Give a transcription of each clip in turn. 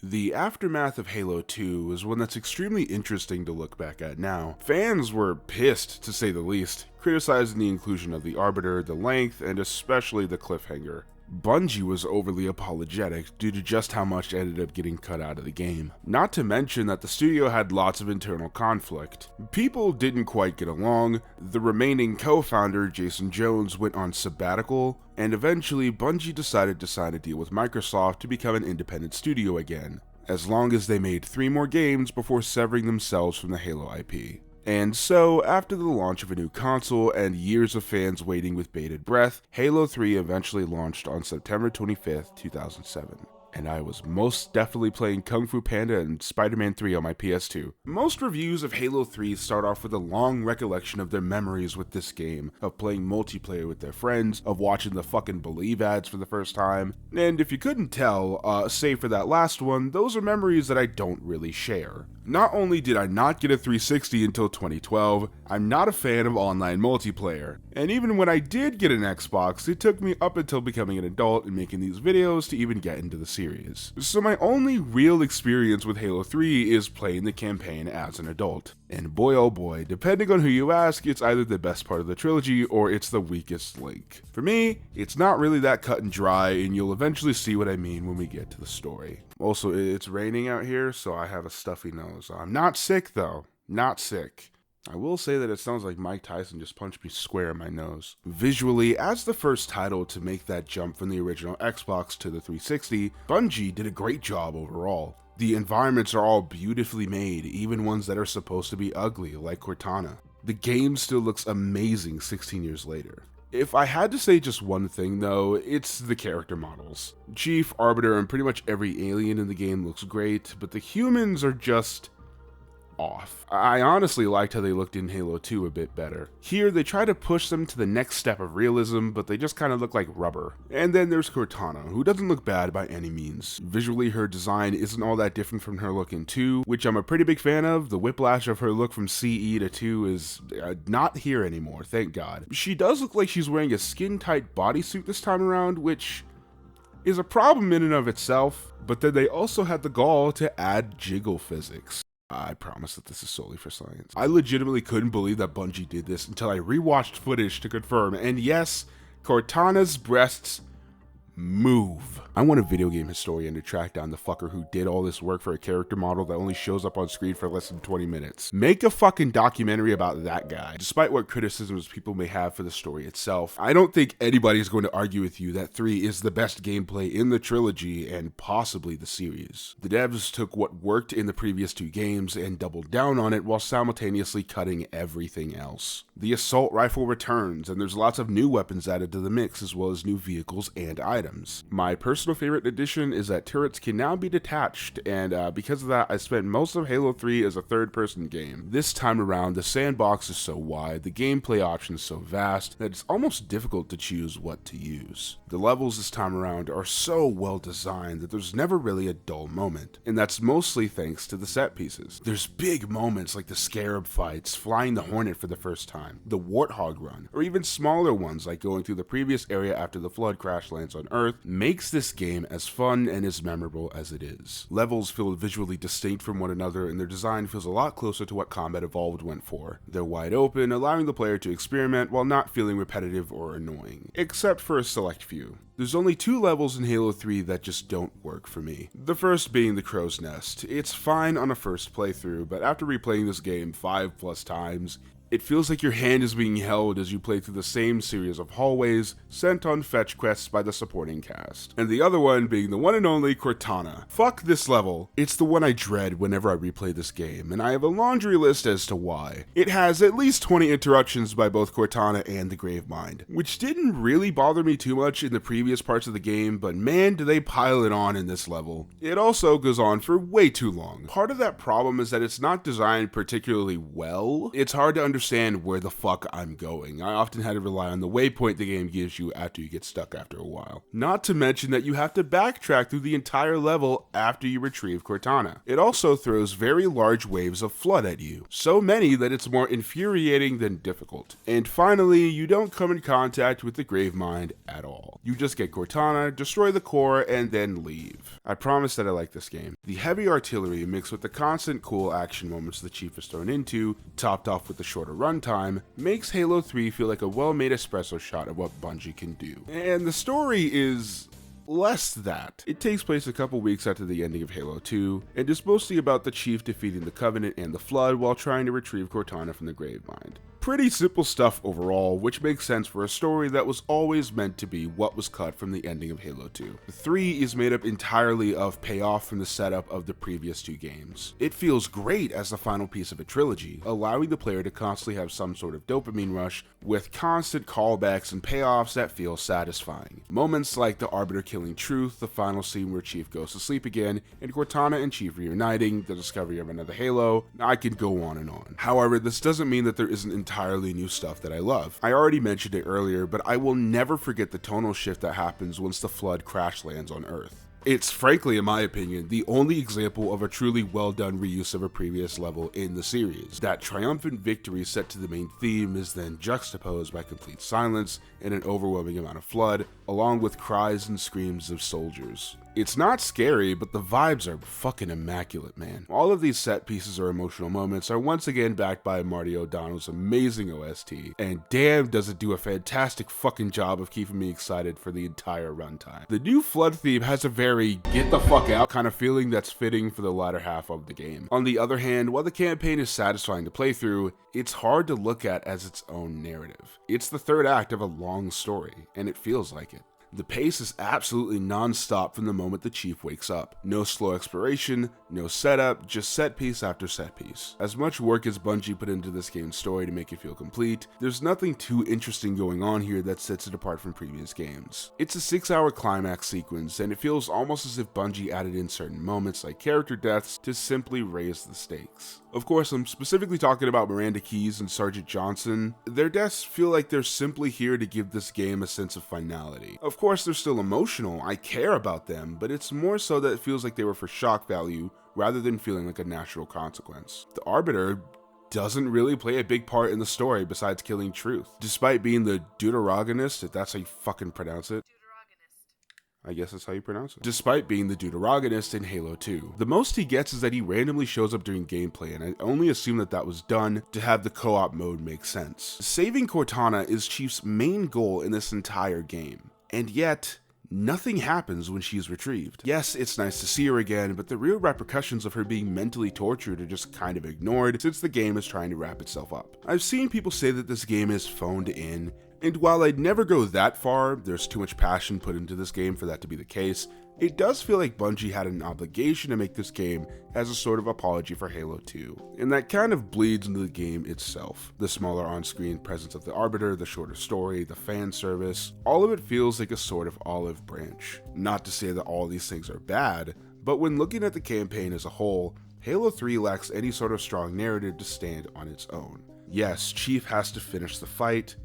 The aftermath of Halo 2 is one that's extremely interesting to look back at now. Fans were pissed, to say the least, criticizing the inclusion of the Arbiter, the length, and especially the cliffhanger. Bungie was overly apologetic due to just how much ended up getting cut out of the game. Not to mention that the studio had lots of internal conflict. People didn't quite get along, the remaining co-founder, Jason Jones, went on sabbatical, and eventually Bungie decided to sign a deal with Microsoft to become an independent studio again, as long as they made 3 more games before severing themselves from the Halo IP. And so, after the launch of a new console and years of fans waiting with bated breath, Halo 3 eventually launched on September 25th, 2007. And I was most definitely playing Kung Fu Panda and Spider-Man 3 on my PS2. Most reviews of Halo 3 start off with a long recollection of their memories with this game, of playing multiplayer with their friends, of watching the fucking Believe ads for the first time. And if you couldn't tell, save for that last one, those are memories that I don't really share. Not only did I not get a 360 until 2012, I'm not a fan of online multiplayer. And even when I did get an Xbox, it took me up until becoming an adult and making these videos to even get into the series. So my only real experience with Halo 3 is playing the campaign as an adult. And boy oh boy, depending on who you ask, it's either the best part of the trilogy or it's the weakest link. For me, it's not really that cut and dry, and you'll eventually see what I mean when we get to the story. Also, it's raining out here, so I have a stuffy nose. I'm not sick though, not sick. I will say that it sounds like Mike Tyson just punched me square in my nose. Visually, as the first title to make that jump from the original Xbox to the 360, Bungie did a great job overall. The environments are all beautifully made, even ones that are supposed to be ugly, like Cortana. The game still looks amazing 16 years later. If I had to say just one thing though, it's the character models. Chief, Arbiter, and pretty much every alien in the game looks great, but the humans are just off. I honestly liked how they looked in Halo 2 a bit better. Here, they try to push them to the next step of realism, but they just kind of look like rubber. And then there's Cortana, who doesn't look bad by any means. Visually, her design isn't all that different from her look in 2, which I'm a pretty big fan of. The whiplash of her look from CE to 2 is not here anymore, thank God. She does look like she's wearing a skin-tight bodysuit this time around, which is a problem in and of itself, but then they also had the gall to add jiggle physics. I promise that this is solely for science. I legitimately couldn't believe that Bungie did this until I rewatched footage to confirm, and yes, Cortana's breasts move. I want a video game historian to track down the fucker who did all this work for a character model that only shows up on screen for less than 20 minutes. Make a fucking documentary about that guy. Despite what criticisms people may have for the story itself, I don't think anybody's going to argue with you that 3 is the best gameplay in the trilogy and possibly the series. The devs took what worked in the previous 2 games and doubled down on it while simultaneously cutting everything else. The assault rifle returns, and there's lots of new weapons added to the mix as well as new vehicles and items. My personal favorite addition is that turrets can now be detached, and because of that, I spent most of Halo 3 as a third-person game. This time around, the sandbox is so wide, the gameplay options so vast, that it's almost difficult to choose what to use. The levels this time around are so well designed that there's never really a dull moment, and that's mostly thanks to the set pieces. There's big moments like the Scarab fights, flying the Hornet for the first time, the Warthog run, or even smaller ones like going through the previous area after the Flood crash lands on Earth, makes this game as fun and as memorable as it is. Levels feel visually distinct from one another, and their design feels a lot closer to what Combat Evolved went for. They're wide open, allowing the player to experiment while not feeling repetitive or annoying, except for a select few. There's only 2 levels in Halo 3 that just don't work for me. The first being the Crow's Nest. It's fine on a first playthrough, but after replaying this game 5+ times, it feels like your hand is being held as you play through the same series of hallways sent on fetch quests by the supporting cast. And the other one being the one and only Cortana. Fuck this level. It's the one I dread whenever I replay this game, and I have a laundry list as to why. It has at least 20 interruptions by both Cortana and the Gravemind, which didn't really bother me too much in the previous parts of the game, but man do they pile it on in this level. It also goes on for way too long. Part of that problem is that it's not designed particularly well. It's hard to understand understand where the fuck I'm going. I often had to rely on the waypoint the game gives you after you get stuck after a while. Not to mention that you have to backtrack through the entire level after you retrieve Cortana. It also throws very large waves of flood at you, so many that it's more infuriating than difficult. And finally, you don't come in contact with the Gravemind at all. You just get Cortana, destroy the core, and then leave. I promise that I like this game. The heavy artillery mixed with the constant cool action moments the Chief is thrown into, topped off with the shorter runtime, makes Halo 3 feel like a well-made espresso shot of what Bungie can do. And the story is less that. It takes place a couple weeks after the ending of Halo 2, and is mostly about the Chief defeating the Covenant and the Flood while trying to retrieve Cortana from the Gravemind. Pretty simple stuff overall, which makes sense for a story that was always meant to be what was cut from the ending of Halo 2. 3 is made up entirely of payoff from the setup of the previous 2 games. It feels great as the final piece of a trilogy, allowing the player to constantly have some sort of dopamine rush with constant callbacks and payoffs that feel satisfying. Moments like the Arbiter killing Truth, the final scene where Chief goes to sleep again, and Cortana and Chief reuniting, the discovery of another Halo, I could go on and on. However, this doesn't mean that there isn't entirely new stuff that I love. I already mentioned it earlier, but I will never forget the tonal shift that happens once the Flood crash lands on Earth. It's frankly, in my opinion, the only example of a truly well done reuse of a previous level in the series. That triumphant victory set to the main theme is then juxtaposed by complete silence and an overwhelming amount of flood, along with cries and screams of soldiers. It's not scary, but the vibes are fucking immaculate, man. All of these set pieces or emotional moments are once again backed by Marty O'Donnell's amazing OST, and damn does it do a fantastic fucking job of keeping me excited for the entire runtime. The new Flood theme has a very get the fuck out kind of feeling that's fitting for the latter half of the game. On the other hand, while the campaign is satisfying to play through, it's hard to look at as its own narrative. It's the third act of a long story, and it feels like it. The pace is absolutely non-stop from the moment the Chief wakes up. No slow exploration, no setup, just set piece after set piece. As much work as Bungie put into this game's story to make it feel complete, there's nothing too interesting going on here that sets it apart from previous games. It's a 6-hour climax sequence, and it feels almost as if Bungie added in certain moments like character deaths to simply raise the stakes. Of course, I'm specifically talking about Miranda Keyes and Sergeant Johnson. Their deaths feel like they're simply here to give this game a sense of finality. Of course, they're still emotional, I care about them, but it's more so that it feels like they were for shock value rather than feeling like a natural consequence. The Arbiter doesn't really play a big part in the story besides killing Truth. Despite being the deuteragonist, if that's how you fucking pronounce it. I guess that's how you pronounce it. Despite being the deuteragonist in Halo 2. The most he gets is that he randomly shows up during gameplay, and I only assume that that was done to have the co-op mode make sense. Saving Cortana is Chief's main goal in this entire game, and yet nothing happens when she is retrieved. Yes, it's nice to see her again, but the real repercussions of her being mentally tortured are just kind of ignored since the game is trying to wrap itself up. I've seen people say that this game is phoned in, and while I'd never go that far, there's too much passion put into this game for that to be the case, it does feel like Bungie had an obligation to make this game as a sort of apology for Halo 2. And that kind of bleeds into the game itself. The smaller on-screen presence of the Arbiter, the shorter story, the fan service, all of it feels like a sort of olive branch. Not to say that all these things are bad, but when looking at the campaign as a whole, Halo 3 lacks any sort of strong narrative to stand on its own. Yes, Chief has to finish the fight,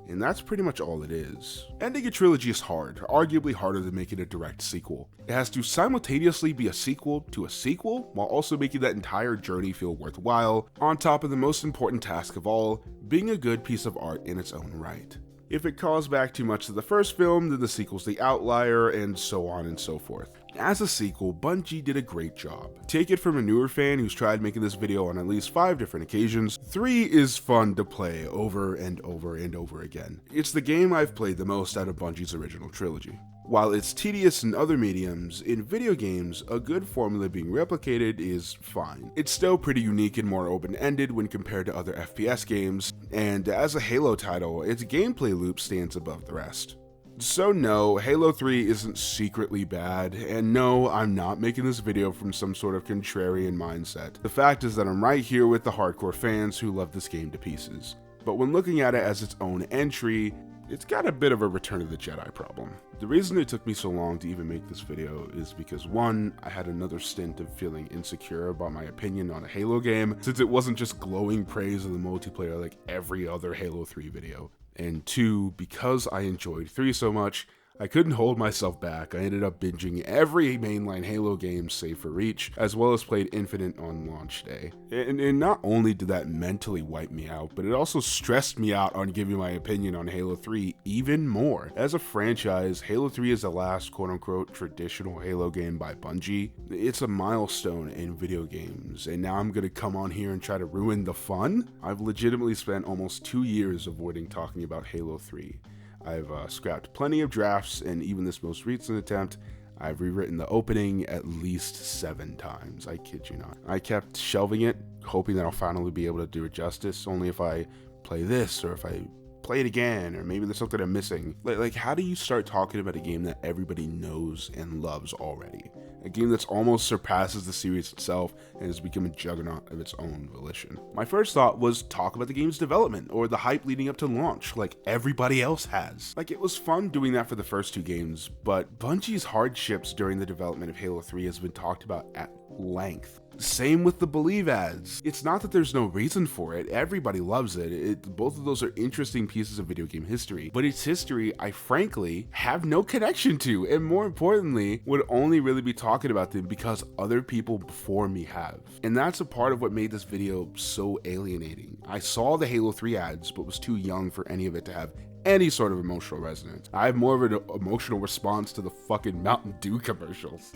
and that's pretty much all it is. Ending a trilogy is hard, arguably harder than making a direct sequel. It has to simultaneously be a sequel to a sequel, while also making that entire journey feel worthwhile, on top of the most important task of all, being a good piece of art in its own right. If it calls back too much to the first film, then the sequel's the outlier, and so on and so forth. As a sequel, Bungie did a great job. Take it from a newer fan who's tried making this video on at least 5 different occasions, 3 is fun to play over and over and over again. It's the game I've played the most out of Bungie's original trilogy. While it's tedious in other mediums, in video games, a good formula being replicated is fine. It's still pretty unique and more open-ended when compared to other FPS games, and as a Halo title, its gameplay loop stands above the rest. So no, Halo 3 isn't secretly bad, and no, I'm not making this video from some sort of contrarian mindset. The fact is that I'm right here with the hardcore fans who love this game to pieces. But when looking at it as its own entry, it's got a bit of a Return of the Jedi problem. The reason it took me so long to even make this video is because 1, I had another stint of feeling insecure about my opinion on a Halo game, since it wasn't just glowing praise of the multiplayer like every other Halo 3 video. And 2, because I enjoyed 3 so much, I couldn't hold myself back. I ended up binging every mainline Halo game save for Reach, as well as played Infinite on launch day. And not only did that mentally wipe me out, but it also stressed me out on giving my opinion on Halo 3 even more. As a franchise, Halo 3 is the last quote-unquote traditional Halo game by Bungie. It's a milestone in video games, and now I'm gonna come on here and try to ruin the fun? I've legitimately spent almost 2 years avoiding talking about Halo 3. I've scrapped plenty of drafts, and even this most recent attempt, I've rewritten the opening at least 7 times. I kid you not. I kept shelving it, hoping that I'll finally be able to do it justice, only if I play this, or if I play it again, or maybe there's something I'm missing. Like, how do you start talking about a game that everybody knows and loves already? A game that's almost surpasses the series itself and has become a juggernaut of its own volition. My first thought was talk about the game's development or the hype leading up to launch, like everybody else has. Like, it was fun doing that for the first 2 games, but Bungie's hardships during the development of Halo 3 has been talked about at length. Same with the Believe ads. It's not that there's no reason for it, everybody loves it. Both of those are interesting pieces of video game history, but it's history I frankly have no connection to, and more importantly, would only really be talking about them because other people before me have. And that's a part of what made this video so alienating. I saw the Halo 3 ads, but was too young for any of it to have any sort of emotional resonance. I have more of an emotional response to the fucking Mountain Dew commercials.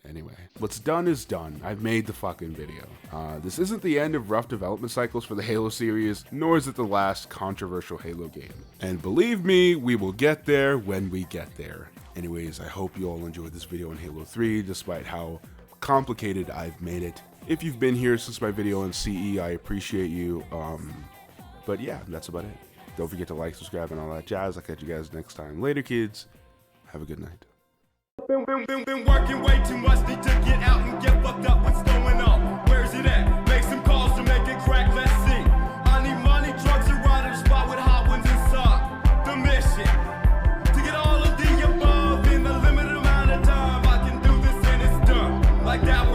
Anyway, what's done is done. I've made the fucking video. This isn't the end of rough development cycles for the Halo series, nor is it the last controversial Halo game. And believe me, we will get there when we get there. Anyways, I hope you all enjoyed this video on Halo 3, despite how complicated I've made it. If you've been here since my video on CE, I appreciate you. But yeah, that's about it. Don't forget to like, subscribe, and all that jazz. I'll catch you guys next time. Later, kids. Have a good night. Been working way too much, need to get out and get fucked up. What's going on? Where's it at? Make some calls to make it crack, let's see. I need money, drugs, and ride in a spot with hot ones inside. The mission to get all of the above in a limited amount of time. I can do this and it's done. Like that.